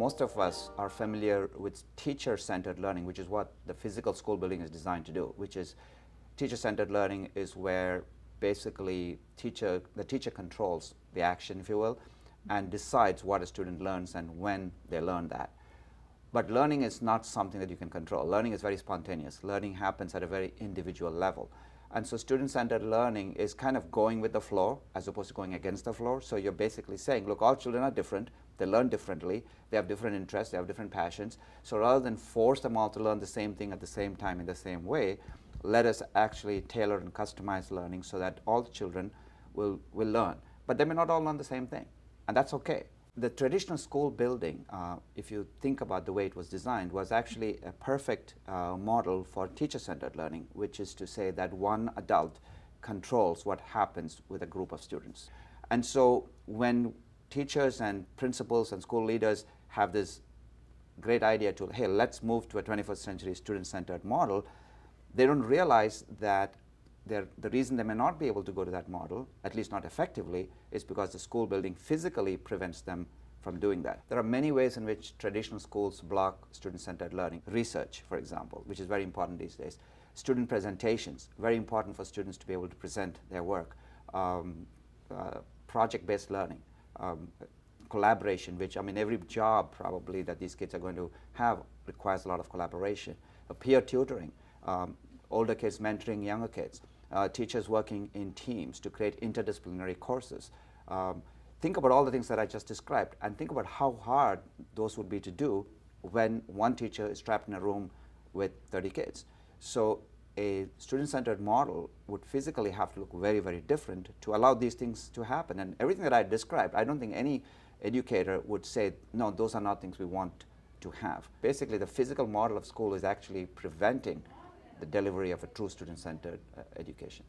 most of us are familiar with teacher-centered learning, which is what the physical school building is designed to do, which is teacher-centered learning is where basically the teacher controls the action, if you will, and decides what a student learns and when they learn that. But learning is not something that you can control. Learning is very spontaneous. Learning happens at a very individual level. And so student-centered learning is kind of going with the flow as opposed to going against the flow. So you're basically saying, look, all children are different. They learn differently. They have different interests. They have different passions. So rather than force them all to learn the same thing at the same time in the same way, let us actually tailor and customize learning so that all the children will learn. But they may not all learn the same thing, and that's okay. The traditional school building, if you think about the way it was designed, was actually a perfect model for teacher-centered learning, which is to say that one adult controls what happens with a group of students. And so when teachers and principals and school leaders have this great idea to, hey, let's move to a 21st century student-centered model, they don't realize that the reason they may not be able to go to that model, at least not effectively, is because the school building physically prevents them from doing that. There are many ways in which traditional schools block student-centered learning. Research, for example, which is very important these days. Student presentations, very important for students to be able to present their work. Project-based learning. Collaboration, which, I mean, every job probably that these kids are going to have requires a lot of collaboration. Peer tutoring. Older kids mentoring younger kids, teachers working in teams to create interdisciplinary courses. Think about all the things that I just described and think about how hard those would be to do when one teacher is trapped in a room with 30 kids. So a student-centered model would physically have to look very, very different to allow these things to happen. And everything that I described, I don't think any educator would say, no, those are not things we want to have. Basically, the physical model of school is actually preventing the delivery of a true student-centered education.